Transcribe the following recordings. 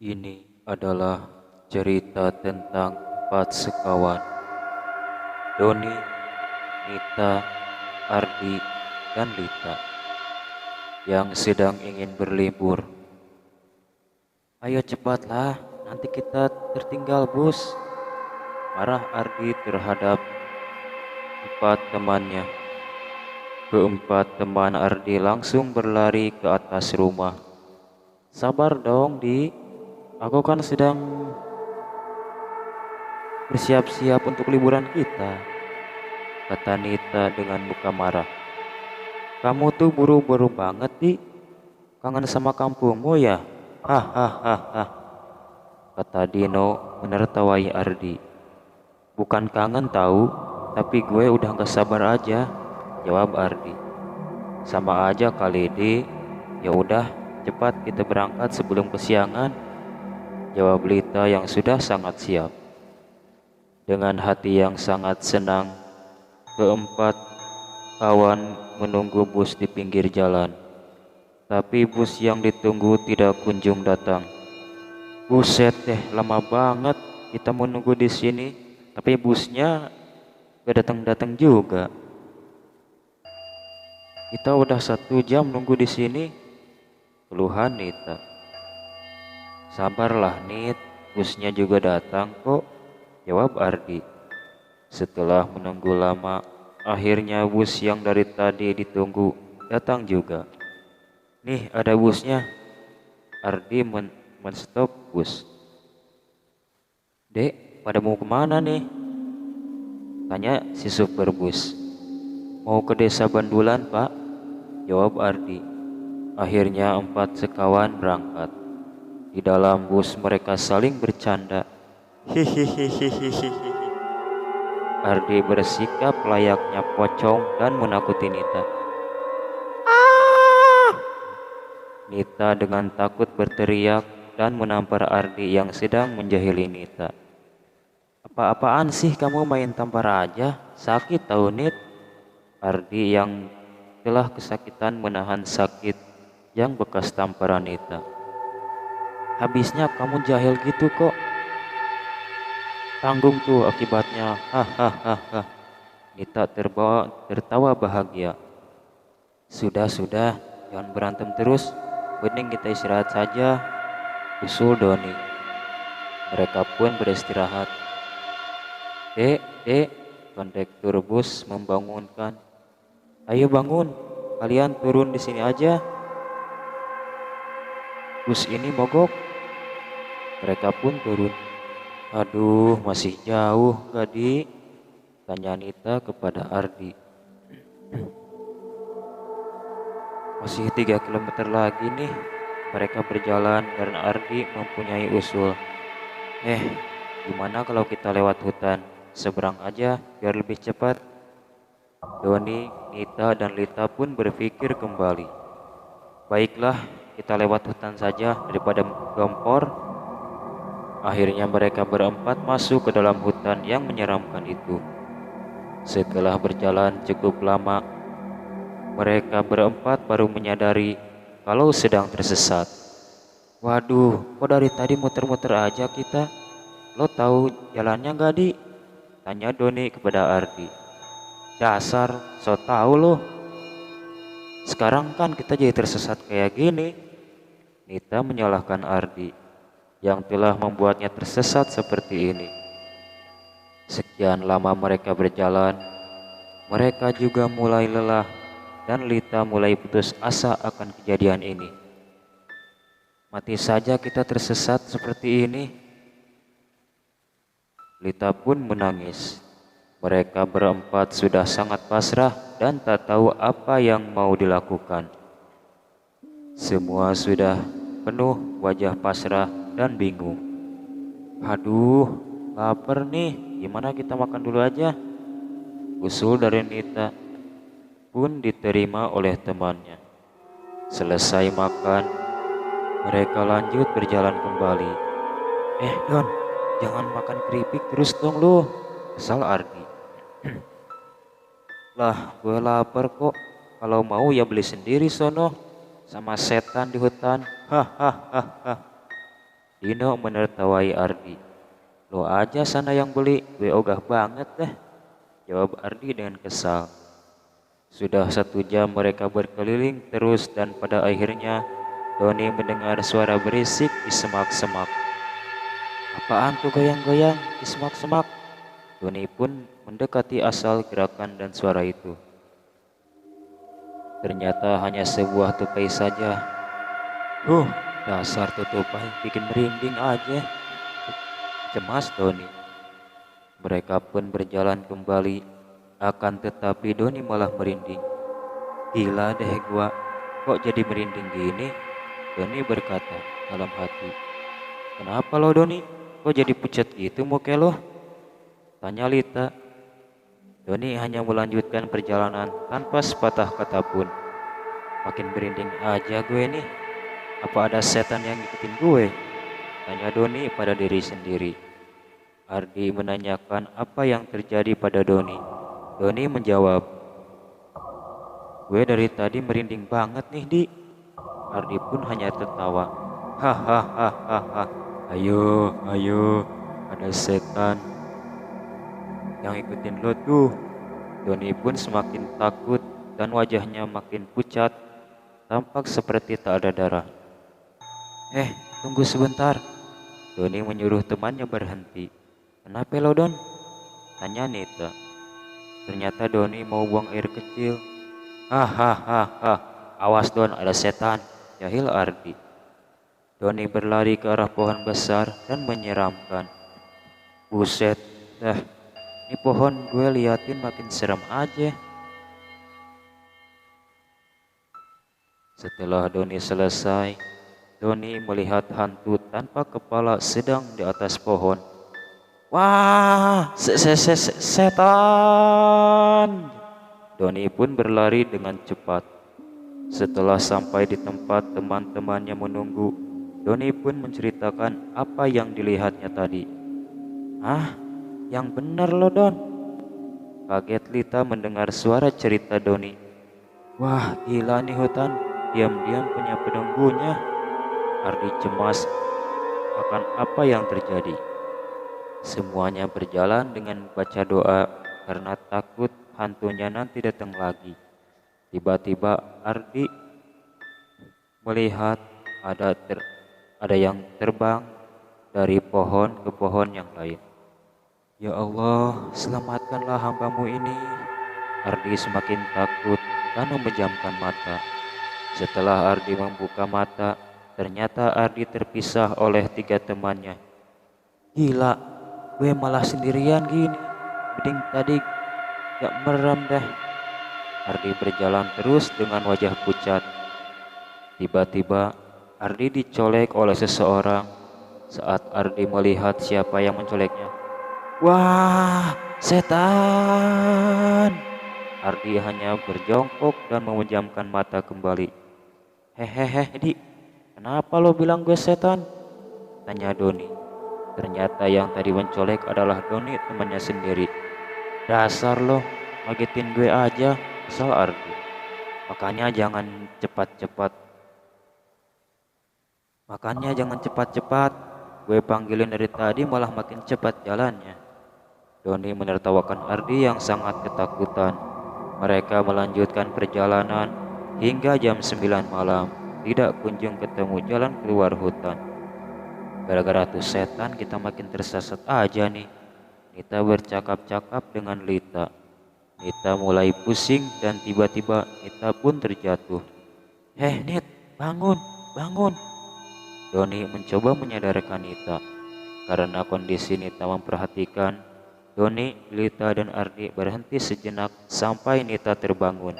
Ini adalah cerita tentang empat sekawan, Doni, Nita, Ardi, dan Lita, yang sedang ingin berlibur. Ayo cepatlah, nanti kita tertinggal bus. Marah Ardi terhadap empat temannya. Keempat teman Ardi langsung berlari ke atas rumah. Sabar dong, Di. Aku kan sedang bersiap-siap untuk liburan kita, kata Nita dengan muka marah. Kamu tuh buru-buru banget, Di. Kangen sama kampungmu ya? Hahaha, kata Dino menertawai Ardi. Bukan kangen tahu, tapi gue udah gak sabar aja, jawab Ardi. Sama aja kali, Di. Ya udah, cepat kita berangkat sebelum kesiangan, jawab Lita yang sudah sangat siap. Dengan hati yang sangat senang, keempat kawan menunggu bus di pinggir jalan. Tapi bus yang ditunggu tidak kunjung datang. Buset deh, lama banget kita menunggu di sini, tapi busnya gak datang-datang juga. Kita udah 1 jam nunggu di sini, keluhan Nita. Sabarlah Nit, busnya juga datang kok, jawab Ardi. Setelah menunggu lama, akhirnya bus yang dari tadi ditunggu datang juga. Nih ada busnya. Ardi menstop bus. Dek, pada mau kemana nih? Tanya si supir bus. Mau ke desa Bandulan pak, jawab Ardi. Akhirnya empat sekawan berangkat. Di dalam bus mereka saling bercanda. Hihihihihihi. Ardi bersikap layaknya pocong dan menakuti Nita. Nita dengan takut berteriak dan menampar Ardi yang sedang menjahili Nita. Apa-apaan sih kamu main tampar aja? Sakit tahu Nit. Ardi yang telah kesakitan menahan sakit yang bekas tamparan Nita. Habisnya kamu jahil gitu kok. Tanggung tuh akibatnya. Hahaha. Nita tertawa bahagia. Sudah, jangan berantem terus. Mending kita istirahat saja, usul Doni. Mereka pun beristirahat. Dek, kondektur bus membangunkan. Ayo bangun, kalian turun di sini aja. Bus ini mogok. Mereka pun turun. Aduh, masih jauh, Gadi? Tanya Anita kepada Ardi. Masih 3 kilometer lagi nih. Mereka berjalan dan Ardi mempunyai usul. Gimana kalau kita lewat hutan? Seberang aja biar lebih cepat. Doni, Nita, dan Lita pun berpikir kembali. Baiklah, kita lewat hutan saja daripada gempor. Akhirnya mereka berempat masuk ke dalam hutan yang menyeramkan itu. Setelah berjalan cukup lama, mereka berempat baru menyadari kalau sedang tersesat. Waduh, kok dari tadi muter-muter aja kita? Lo tahu jalannya gak, Di? Tanya Doni kepada Ardi. Dasar, so tau lo. Sekarang kan kita jadi tersesat kayak gini. Nita menyalahkan Ardi yang telah membuatnya tersesat seperti ini. Sekian lama mereka berjalan, mereka juga mulai lelah dan Lita mulai putus asa akan kejadian ini. Mati saja kita tersesat seperti ini. Lita pun menangis. Mereka berempat sudah sangat pasrah dan tak tahu apa yang mau dilakukan. Semua sudah penuh wajah pasrah dan bingung. Aduh, lapar nih. Gimana kita makan dulu aja? Usul dari Nita pun diterima oleh temannya. Selesai makan, mereka lanjut berjalan kembali. Don, jangan makan keripik terus dong lu, kesal Ardi. Lah, gue lapar kok. Kalau mau ya beli sendiri sono, sama setan di hutan. Hahaha. Dino menertawai Ardi. Lo aja sana yang beli, gue ogah banget deh, jawab Ardi dengan kesal. Sudah 1 jam mereka berkeliling terus dan pada akhirnya Doni mendengar suara berisik di semak-semak. Apaan tuh goyang-goyang di semak-semak? Doni pun mendekati asal gerakan dan suara itu. Ternyata hanya sebuah tupai saja. Dasar tupai bikin merinding aja, cemas Doni. Mereka pun berjalan kembali, akan tetapi Doni malah merinding. Gila deh gua, kok jadi merinding gini? Doni berkata dalam hati. Kenapa lo Doni? Kok jadi pucat gitu muka lo? Tanya Lita. Doni hanya melanjutkan perjalanan tanpa sepatah kata pun. Makin merinding aja gue nih. Apa ada setan yang ngikutin gue? Tanya Doni pada diri sendiri. Ardi menanyakan apa yang terjadi pada Doni. Doni menjawab, gue dari tadi merinding banget nih Di. Ardi pun hanya tertawa. Hahaha. Ayo, ada setan yang ikutin lo tuh. Doni pun semakin takut dan wajahnya makin pucat, tampak seperti tak ada darah. Tunggu sebentar. Doni menyuruh temannya berhenti. Kenapa lo Don? Tanya Nita. Ternyata Doni mau buang air kecil. Hahaha. Awas Don, ada setan, jahil Ardi. Doni berlari ke arah pohon besar dan menyeramkan. Buset, dah, ini pohon gue liatin makin serem aja. Setelah Doni selesai, Doni melihat hantu tanpa kepala sedang di atas pohon. Wah, setan! Doni pun berlari dengan cepat. Setelah sampai di tempat teman-temannya menunggu, Doni pun menceritakan apa yang dilihatnya tadi. Yang benar lo Don. Kaget Lita mendengar suara cerita Doni. Wah, gila nih hutan, diam-diam punya penunggunya. Ardi cemas akan apa yang terjadi. Semuanya berjalan dengan baca doa karena takut hantunya nanti datang lagi. Tiba-tiba Ardi melihat ada yang terbang dari pohon ke pohon yang lain. Ya Allah, selamatkanlah hambamu ini. Ardi semakin takut dan memejamkan mata. Setelah Ardi membuka mata, ternyata Ardi terpisah oleh 3 temannya. Gila, gue malah sendirian gini. Mending tadi gak merem dah. Ardi berjalan terus dengan wajah pucat. Tiba-tiba Ardi dicolek oleh seseorang. Saat Ardi melihat siapa yang mencoleknya, wah, setan! Ardi hanya berjongkok dan memejamkan mata kembali. Hehehe, Di, kenapa lo bilang gue setan? Tanya Doni. Ternyata yang tadi mencolek adalah Doni, temannya sendiri. Dasar lo, ngagetin gue aja, kesal Ardi. Makanya jangan cepat-cepat. Gue panggilin dari tadi malah makin cepat jalannya. Doni menertawakan Ardi yang sangat ketakutan. Mereka melanjutkan perjalanan hingga jam 9 malam. Tidak kunjung ketemu jalan keluar hutan. Gara-gara tuh setan kita makin tersesat aja nih. Nita bercakap-cakap dengan Lita. Nita mulai pusing dan tiba-tiba Nita pun terjatuh. Nit, bangun. Doni mencoba menyadarkan Nita. Karena kondisi Nita memperhatikan, Doni, Lita, dan Ardi berhenti sejenak sampai Nita terbangun.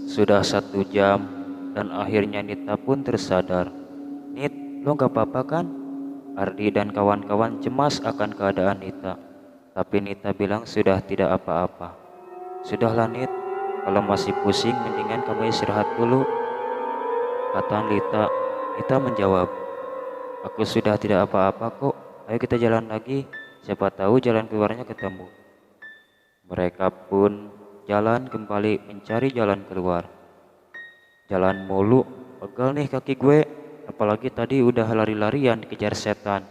Sudah 1 jam dan akhirnya Nita pun tersadar. Nit, lo gak apa-apa kan? Ardi dan kawan-kawan cemas akan keadaan Nita. Tapi Nita bilang sudah tidak apa-apa. Sudahlah Nit, kalau masih pusing mendingan kamu istirahat dulu, kata Lita. Nita menjawab, aku sudah tidak apa-apa kok, ayo kita jalan lagi, siapa tahu jalan keluarnya ketemu. Mereka pun jalan kembali mencari jalan keluar. Jalan mulu, pegal nih kaki gue, apalagi tadi udah lari-larian dikejar setan.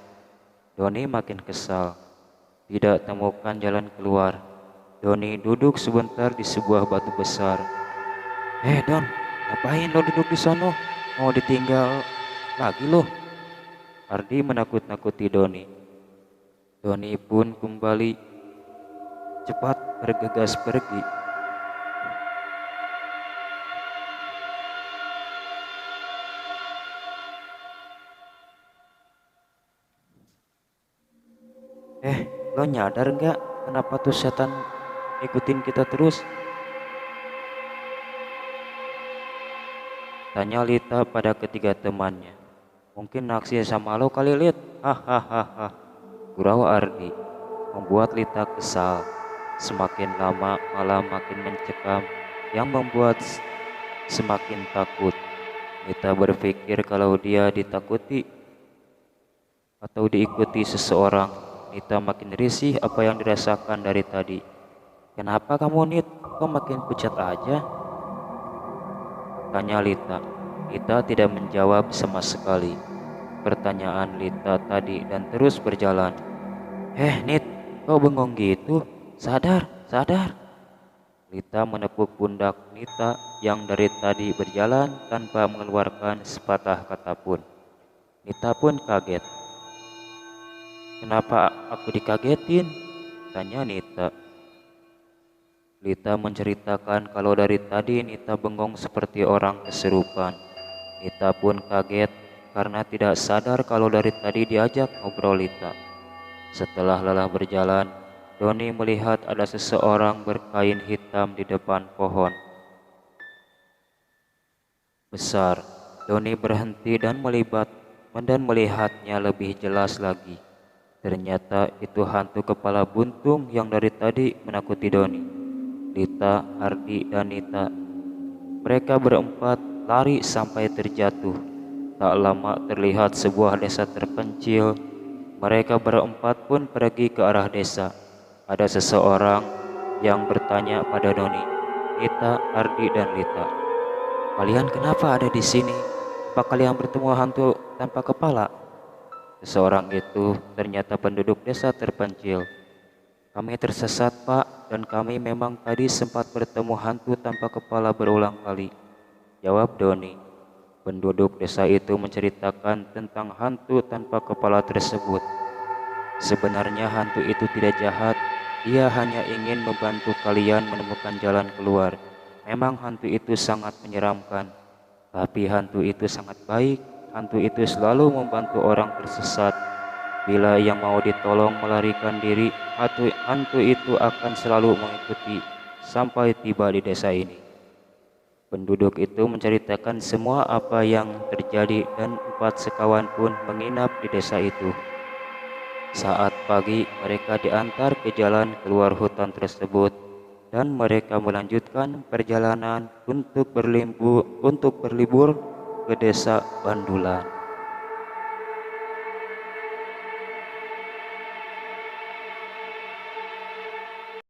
Doni makin kesal, tidak temukan jalan keluar. Doni duduk sebentar di sebuah batu besar. Don, ngapain lo duduk di sono? Mau ditinggal lagi lo? Ardi menakut-nakuti Doni. Doni pun kembali cepat bergegas pergi. Lo nyadar nggak kenapa tuh setan ikutin kita terus? Tanya Lita pada ketiga temannya. Mungkin naksir sama lo kali Lit. Hahaha. Gurau Ardi. Membuat Lita kesal. Semakin lama malah makin mencekam, yang membuat semakin takut. Lita berpikir kalau dia ditakuti atau diikuti seseorang. Nita makin risih apa yang dirasakan dari tadi. Kenapa kamu Nit? Kok makin pucat aja? Tanya Lita. Lita tidak menjawab sama sekali pertanyaan Lita tadi dan terus berjalan. Nit, kok bengong gitu? Sadar, sadar. Lita menepuk pundak Nita yang dari tadi berjalan tanpa mengeluarkan sepatah kata pun. Nita pun kaget. Kenapa aku dikagetin? Tanya Nita. Lita menceritakan kalau dari tadi Nita bengong seperti orang kesurupan. Nita pun kaget karena tidak sadar kalau dari tadi diajak ngobrol Lita. Setelah lelah berjalan, Doni melihat ada seseorang berkain hitam di depan pohon besar. Doni berhenti dan melihatnya lebih jelas lagi. Ternyata itu hantu kepala buntung yang dari tadi menakuti Doni, Lita, Ardi, dan Nita. Mereka berempat lari sampai terjatuh. Tak lama terlihat sebuah desa terpencil. Mereka berempat pun pergi ke arah desa. Ada seseorang yang bertanya pada Doni, Nita, Ardi, dan Lita. Kalian kenapa ada di sini? Apa kalian bertemu hantu tanpa kepala? Seseorang itu ternyata penduduk desa terpencil. Kami tersesat Pak, dan kami memang tadi sempat bertemu hantu tanpa kepala berulang kali, jawab Doni. Penduduk desa itu menceritakan tentang hantu tanpa kepala tersebut. Sebenarnya hantu itu tidak jahat, dia hanya ingin membantu kalian menemukan jalan keluar. Memang hantu itu sangat menyeramkan, tapi hantu itu sangat baik. Hantu itu selalu membantu orang tersesat. Bila yang mau ditolong melarikan diri, hantu itu akan selalu mengikuti sampai tiba di desa ini. Penduduk itu menceritakan semua apa yang terjadi dan 4 sekawan pun menginap di desa itu. Saat pagi, mereka diantar ke jalan keluar hutan tersebut dan mereka melanjutkan perjalanan untuk berlibur ke desa Bandulan.